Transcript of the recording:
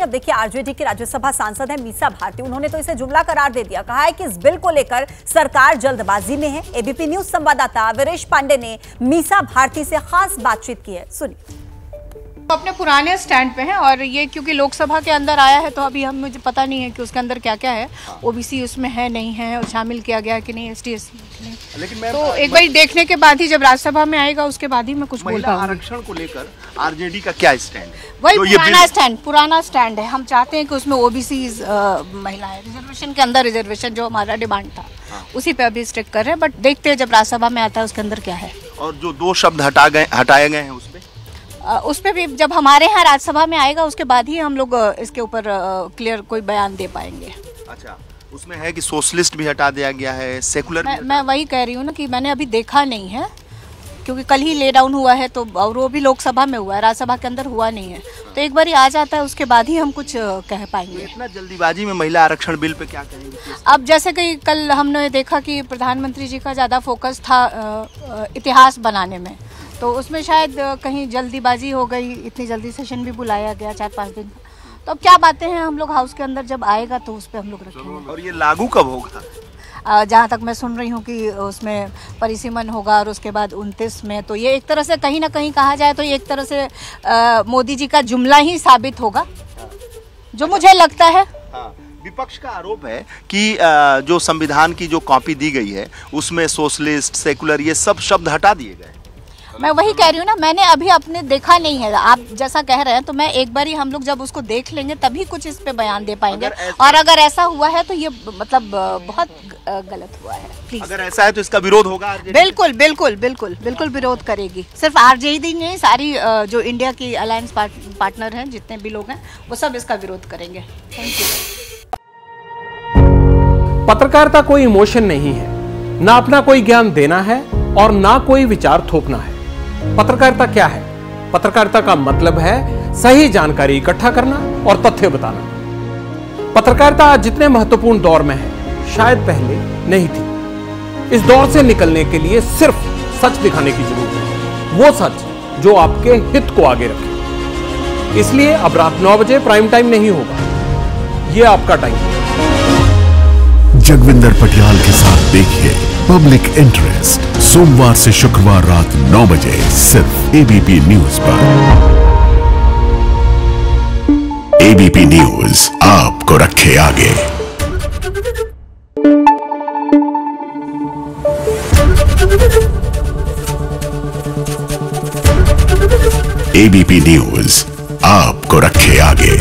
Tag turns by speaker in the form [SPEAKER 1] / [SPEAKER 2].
[SPEAKER 1] अब देखिए, आरजेडी के राज्यसभा सांसद हैं मीसा भारती। उन्होंने तो इसे जुमला करार दे दिया। कहा है कि इस बिल को लेकर सरकार जल्दबाजी में है। एबीपी न्यूज संवाददाता वीरेश पांडे ने मीसा भारती से खास बातचीत की है, सुनिए।
[SPEAKER 2] अपने पुराने स्टैंड पे हैं और ये क्योंकि लोकसभा के अंदर आया है तो अभी हम मुझे पता नहीं है कि उसके अंदर क्या क्या है, ओबीसी उसमें है नहीं है और शामिल किया गया है कि नहीं, एसटी नहीं। लेकिन तो एक बार देखने के बाद ही जब राज्यसभा में आएगा उसके बाद ही मैं कुछ बोल पाऊंगी।
[SPEAKER 3] आरक्षण को लेकर आरजेडी का क्या स्टैंड है?
[SPEAKER 2] वही पुराना स्टैंड है। हम चाहते हैं कि उसमें ओबीसी महिलाएं रिजर्वेशन के अंदर रिजर्वेशन जो हमारा डिमांड था उसी पे अभी स्टिक कर रहे हैं, बट देखते हैं जब राज्यसभा में आता है उसके अंदर क्या है।
[SPEAKER 3] और जो 2 शब्द हटाए गए हैं
[SPEAKER 2] उस पे भी जब हमारे यहाँ राज्यसभा में आएगा उसके बाद ही हम लोग इसके ऊपर क्लियर कोई बयान दे पाएंगे।
[SPEAKER 3] अच्छा, उसमें है कि सोशलिस्ट भी हटा दिया गया है, सेकुलर
[SPEAKER 2] मैं वही कह रही हूँ ना कि मैंने अभी देखा नहीं है क्योंकि कल ही ले डाउन हुआ है, तो और वो भी लोकसभा में हुआ है, राज्यसभा के अंदर हुआ नहीं है। तो एक बार आ जाता है उसके बाद ही हम कुछ कह पाएंगे।
[SPEAKER 3] इतना जल्दीबाजी में महिला आरक्षण बिल पे क्या कहेंगे?
[SPEAKER 2] अब जैसे कि कल हमने देखा कि प्रधानमंत्री जी का ज़्यादा फोकस था इतिहास बनाने में, तो उसमें शायद कहीं जल्दीबाजी हो गई, इतनी जल्दी सेशन भी बुलाया गया 4-5 दिन। तो अब क्या बातें हैं, हम लोग हाउस के अंदर जब आएगा तो उस पर हम लोग रखेंगे।
[SPEAKER 3] और ये लागू कब होगा?
[SPEAKER 2] जहाँ तक मैं सुन रही हूँ कि उसमें परिसीमन होगा और उसके बाद 29 में, तो ये एक तरह से कहीं ना कहीं कहा जाए तो ये एक तरह से मोदी जी का जुमला ही साबित होगा, जो मुझे लगता है।
[SPEAKER 3] विपक्ष का आरोप है कि जो संविधान की जो कॉपी दी गई है उसमें सोशलिस्ट, सेकुलर ये सब शब्द हटा दिए गए।
[SPEAKER 2] मैं वही कह रही हूँ ना, मैंने अभी अपने देखा नहीं है, आप जैसा कह रहे हैं, तो मैं एक बार ही हम लोग जब उसको देख लेंगे तभी कुछ इस पे बयान दे पाएंगे। और अगर ऐसा हुआ है तो ये मतलब बहुत गलत हुआ है। प्लीज,
[SPEAKER 3] अगर ऐसा है तो इसका विरोध होगा।
[SPEAKER 2] बिल्कुल बिल्कुल बिल्कुल बिल्कुल विरोध करेगी। सिर्फ आरजेडी नहीं, सारी जो इंडिया की अलायंस पार्टनर हैं, जितने भी लोग हैं, वो सब इसका विरोध करेंगे। Thank you.
[SPEAKER 4] पत्रकारिता कोई इमोशन नहीं है, ना अपना कोई ज्ञान देना है और ना कोई विचार थोपना है। पत्रकारिता क्या है? पत्रकारिता का मतलब है सही जानकारी इकट्ठा करना और तथ्य बताना। पत्रकारिता आज जितने महत्वपूर्ण दौर में है, शायद पहले नहीं थी। इस दौर से निकलने के लिए सिर्फ सच दिखाने की जरूरत है, वो सच जो आपके हित को आगे रखे। इसलिए अब रात 9 बजे प्राइम टाइम नहीं होगा, ये आपका टाइम है।
[SPEAKER 5] जगविंदर पटियाल के साथ देखिए पब्लिक इंटरेस्ट, सोमवार से शुक्रवार रात 9 बजे सिर्फ एबीपी न्यूज पर। एबीपी न्यूज आपको रखे आगे। एबीपी न्यूज आपको रखे आगे।